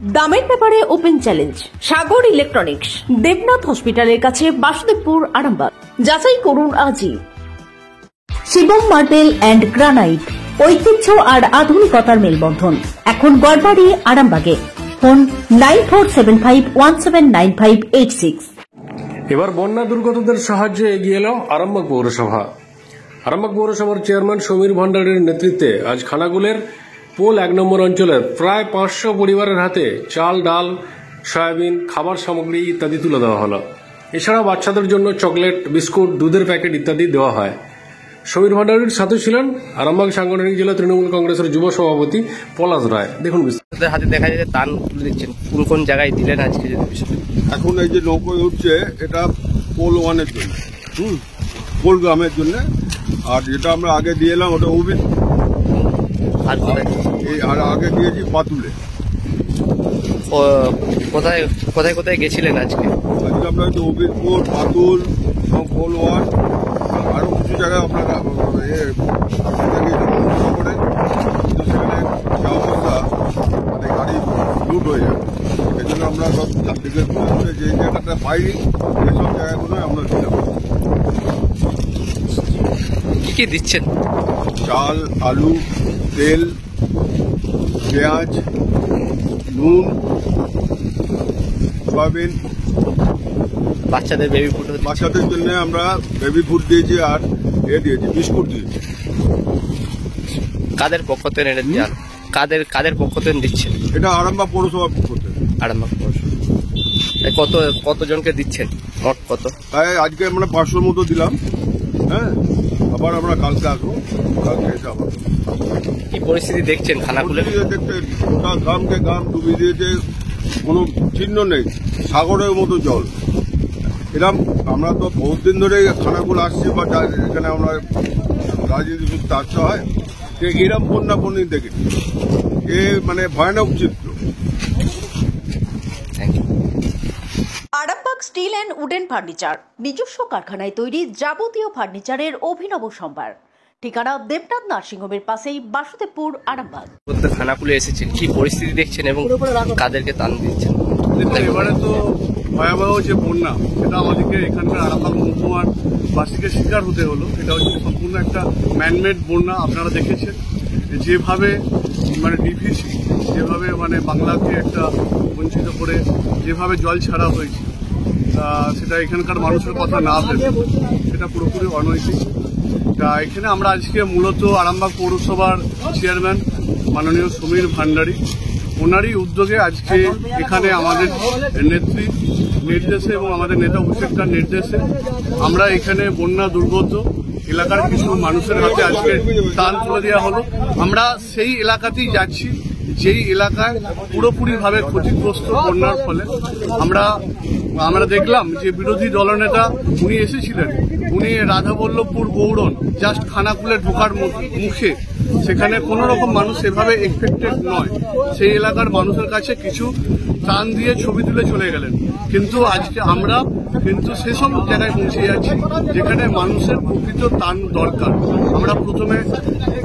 দামের ব্যাপারে open challenge সাগর electronics, Debnath হসপিটালের কাছে, বাসুদেবপুর, আরামবাগ। যাচাই করুন আজই। শিবম মার্বেল অ্যান্ড গ্রানাইট, ঐতিহ্য আর আধুনিকতার মেলবন্ধন, এখন গড়বাড়ি, আরামবাগে। ফোন 9475179586। এবার বন্যা দুর্গতদের সাহায্যে এগিয়ে এলো আরামবাগ পৌরসভা। আরামবাগ পৌরসভার চেয়ারম্যান সমীর ভান্ডারীর নেতৃত্বে আজ খানাকুলের পোল 1 নম্বর অঞ্চলের প্রায় 500 পরিবারের হাতে চাল, ডাল, সয়াবিন, খাবার সামগ্রী ইত্যাদি তুলে দেওয়া হলো। এছাড়া বাচ্চাদের জন্য চকলেট, বিস্কুট, দুধের প্যাকেট ইত্যাদি দেওয়া হয়। সমীর ভান্ডারীর সাথে ছিলেন আরামবাগ সাংগঠনিক জেলা তৃণমূল কংগ্রেসের যুব সভাপতি পলাশ রায়। দেখুন, হাতে দেখা যায় তান তুলে দিচ্ছেন, কোন কোন জায়গায় দিলেন আজকে যদি বিষয়টা। এখন এই যে নৌকোয় উঠছে, এটা পোল 1-এর জন্য, পোল গ্রামের জন্য। আর যেটা আমরা আগে দিয়ে এলাম ওটা উবিদ, আর আগে দিয়েছি পাতুলে। কোথায় কোথায় কোথায় গেছিলেন আজকে? আজকে আমরা হয়তো উবিদপুর, পাতুল, পোল 1, আরো কিছু জায়গায় আপনারা করে, কিন্তু সেখানে যা অবস্থা, মানে গাড়ি লুট হয়ে যাবে। এই জন্য আমরা সব দিকে যে জায়গাটা পাইনি সেসব জায়গাগুলোই আমরা দিলাম। কি কি দিচ্ছেন? চাল, আলু, তেল, পেঁয়াজ, নুন, সয়াবিন। বাচ্চাদের বেবি ফুড, বাচ্চাদের জন্য আমরা বেবি ফুড দিয়েছি আর দিয়েছি বিস্কুট দিয়েছি। কাদের পক্ষ থেকে এটা দেওয়া? কাদের পক্ষ থেকে দিচ্ছেন? এটা আরামবাগ পৌরসভার পক্ষ থেকে। আরামবাগ পৌরসভা। কতজনকে দিচ্ছেন? মোট কত? আজকে আমরা 500 মতো দিলাম। হ্যাঁ, আবার আমরা কালকে আসবো। কালকে এসে আবার কি পরিস্থিতি দেখছেন খানাকুলে? দেখতে গোটা গ্রামকে গ্রাম ডুবিয়ে দিয়েছে, কোনো চিহ্ন নেই, সাগরের মতো জল। এরকম আমরা তো বহুত দিন ধরে খানাকুল আসছি, বা এখানে আমরা রাজনীতি সূত্রে আসতে হয়, এরকম বন্যা বন্যি দেখেছি। এ মানে ভয়ানক চিত্র। Arambagh steel and wooden furniture, নিজস্ব কারখানায় তৈরি যাবতীয় ফার্নিচারের অভিনব সম্ভার। ঠিকানা দেবনাথ নার্সিংহোমের পাশেই, বাসুদেবপুর, আরামবাগ। খানাকুলে এসেছেন, কি পরিস্থিতি দেখছেন এবং কাদেরকে দান দিচ্ছেন? এবারে তো ভয়াবহ যে বন্যা, সেটা আমাদেরকে এখানকার আরামবাগ মহকুমার বাসীকে শিকার হতে হলো। এটা হচ্ছে সম্পূর্ণ একটা ম্যানমেড বন্যা। আপনারা দেখেছেন যেভাবে মানে ডিভিসি, যেভাবে মানে বাংলাকে একটা বঞ্চিত করে যেভাবে জল ছাড়া হয়েছে, সেটা এখানকার মানুষের কথা না ভেবে সেটা পুরোপুরি অনৈতিক। তা এখানে আমরা আজকে মূলত আরামবাগ পৌরসভার চেয়ারম্যান মাননীয় সমীর ভান্ডারী, ওনারই উদ্যোগে আজকে এখানে আমাদের নেত্রী নির্দেশে এবং আমাদের নেতা অভিষেকটার নির্দেশে আমরা এখানে বন্যা দুর্গত এলাকার কিছু মানুষের হাতে আজকে ত্রাণ তুলে দেওয়া হলো। আমরা সেই এলাকাতেই যাচ্ছি যেই এলাকায় পুরোপুরিভাবে ক্ষতিগ্রস্ত বন্যার ফলে। আমরা দেখলাম যে বিরোধী দলনেতা উনি এসেছিলেন, উনি রাধাবল্লভপুর গৌড়ন জাস্ট খানাকুলে ঢোকার মুখে, সেখানে কোনো রকম মানুষ এভাবে এফেক্টেড নয়, সেই এলাকার মানুষের কাছে কিছু ত্রাণ দিয়ে ছবি তুলে চলে গেলেন। কিন্তু আজকে আমরা কিন্তু সেসব জায়গায় পৌঁছে যাচ্ছি যেখানে মানুষের প্রকৃত ত্রাণ দরকার। আমরা প্রথমে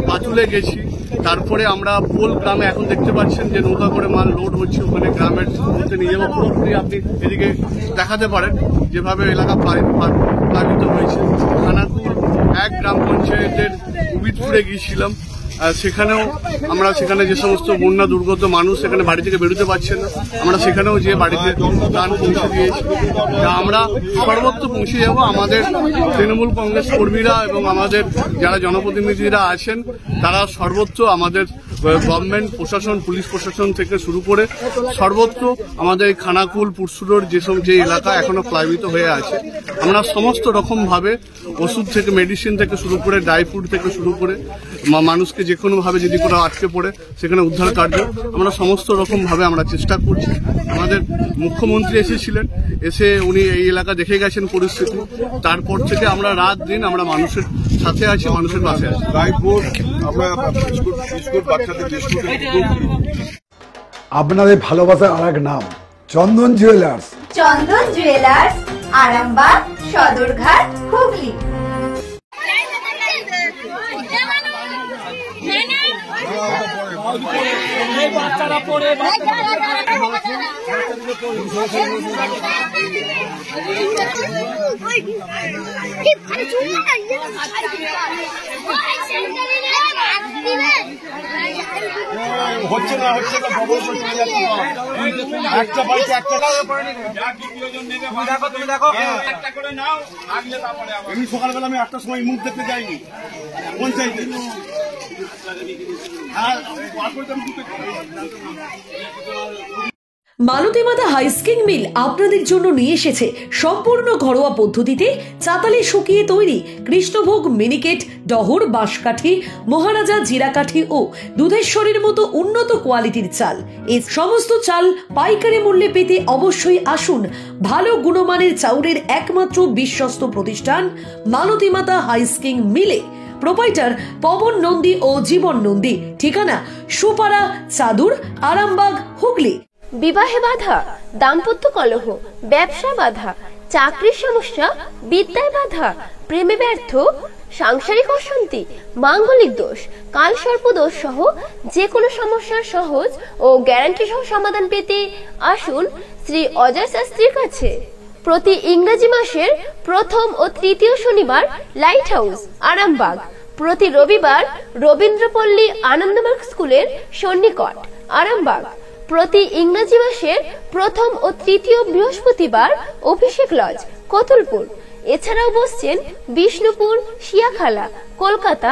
পাতুলে গেছি, তারপরে আমরা পোল গ্রামে, এখন দেখতে পাচ্ছেন যে নৌকা করে মাল লোড হচ্ছে ওখানে গ্রামের মধ্যে নিয়ে যাবো। পুরোপুরি আপনি এদিকে দেখাতে পারেন যেভাবে এলাকা প্লাবিত হয়েছে। খানাকুল 1 গ্রাম পঞ্চায়েতের উবিদপুরে গিয়েছিলাম, সেখানেও আমরা সেখানে যে সমস্ত বন্যা দুর্গত মানুষ সেখানে বাড়ি থেকে বেরোতে পারছেন না, আমরা সেখানেও যে বাড়িতে ত্রাণ পৌঁছে দিয়েছি। আমরা সর্বত্র পৌঁছে যাব। আমাদের তৃণমূল কংগ্রেস কর্মীরা এবং আমাদের যারা জনপ্রতিনিধিরা আছেন তারা সর্বত্র আমাদের গভর্নমেন্ট প্রশাসন, পুলিশ প্রশাসন থেকে শুরু করে সর্বত্র আমাদের খানাকুল, পুরসুরোর যে এলাকা এখনো প্লাবিত হয়ে আছে, আমরা সমস্ত রকমভাবে ওষুধ থেকে, মেডিসিন থেকে শুরু করে, ড্রাই ফ্রুট থেকে শুরু করে, মানুষকে যে কোনোভাবে যদি কোনো আটকে পড়ে সেখানে উদ্ধার কার্য আমরা সমস্ত রকমভাবে আমরা চেষ্টা করছি। আমাদের মুখ্যমন্ত্রী এসেছিলেন, এসে উনি এই এলাকা দেখে গেছেন পরিস্থিতি। তারপর থেকে আমরা রাত দিন আমরা মানুষের সাথে আছি, মানুষের পাশে আছি। আপনাদের ভালোবাসার আর এক নাম চন্দন জুয়েলার্স। চন্দন জুয়েলার্স, আরামবাগ, সদরঘাট, হুগলি। বাচ্চারা পড়ে হচ্ছে না একটা বাড়িতে একটা তুমি দেখো এমনি সকালবেলা আমি 8টার সময় মুখ দেখতে যাইনি পঞ্চায়েতে মালতীমাতা হাইস্কিং মিল আপনাদের জন্য নিয়ে এসেছে সম্পূর্ণ ঘরোয়া পদ্ধতিতে চাতালে শুকিয়ে তৈরি কৃষ্ণভোগ মিনিকেট, ডহর, বাঁশকাঠি, মহারাজা, জিরাকাঠি ও দুধেশ্বরীর মতো উন্নত কোয়ালিটির চাল। এই সমস্ত চাল পাইকারি মূল্যে পেতে অবশ্যই আসুন ভালো গুণমানের চাউলের একমাত্র বিশ্বস্ত প্রতিষ্ঠান মালতীমাতা হাইস্কিং মিলে। প্রোপাইটার পবন নন্দী ও জীবন নন্দী। ঠিকানা সুপারা, চাদুর, আরামবাগ, হুগলি। বিবাহে বাধা, দাম্পত্য কলহ, ব্যবসা বাধা, চাকরির সমস্যা, বিদ্যায় বাধা, প্রেমে ব্যর্থ, সাংসারিক অশান্তি, মাঙ্গলিক দোষ, কালসর্প দোষ সহ যে কোনো সমস্যার সহজ ও গ্যারান্টি সহ সমাধান পেতে আসুন শ্রী অজয় শাস্ত্রীর কাছে। প্রতি ইংরেজি মাসের প্রথম ও তৃতীয় শনিবার লাইট হাউস, আরামবাগ। প্রতি রবিবার রবীন্দ্রপল্লী আনন্দমার্গ স্কুলের সন্নিকট, আরামবাগ। প্রতি ইংরেজি মাসের প্রথম ও তৃতীয় বৃহস্পতিবার অভিষেক লজ, কতুলপুর। এছাড়াও বসছেন বিষ্ণুপুর, শিয়াখালা, কলকাতা,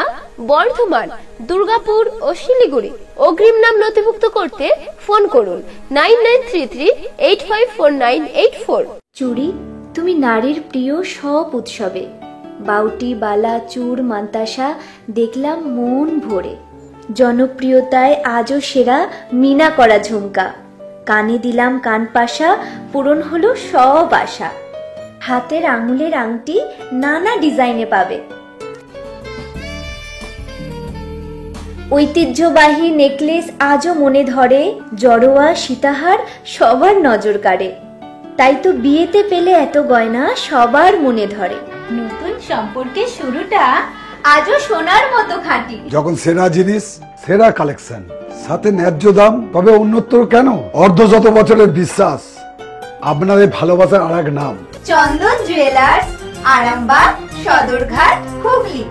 বর্ধমান, দুর্গাপুর ও শিলিগুড়ি। অগ্রিম নাম নথিভুক্ত করতে ফোন করুন 9933854984। চুড়ি তুমি নারীর প্রিয় সব উৎসবে, বাউটি, বালা, চূড়, মান্তাসা দেখলাম মন ভরে। জনপ্রিয়তায় আজও সেরা মিনা করা ঝুমকা, কানে দিলাম কানপাশা, পূরণ হলো সব আশা। হাতের আঙুলের আংটি নানা ডিজাইনে পাবে, ঐতিহ্যবাহী নেকলেস আজও মনে ধরে, জড়োয়া, সীতাহার সবার নজর কাড়ে। তাই তো বিয়েতে পেলে এত গয়না সবার মনে ধরে। নতুন সম্পর্কের শুরুটা আজও সোনার মতো খাঁটি। যখন সেরা জিনিস, সেরা কালেকশন, সাথে ন্যায্য দাম, তবে উন্নতর কেন? অর্ধশত বছরের বিশ্বাস, আপনাদের ভালোবাসার আর এক নাম চন্দন জুয়েলার্স, আরামবাগ, সদরঘাট, হুগলি।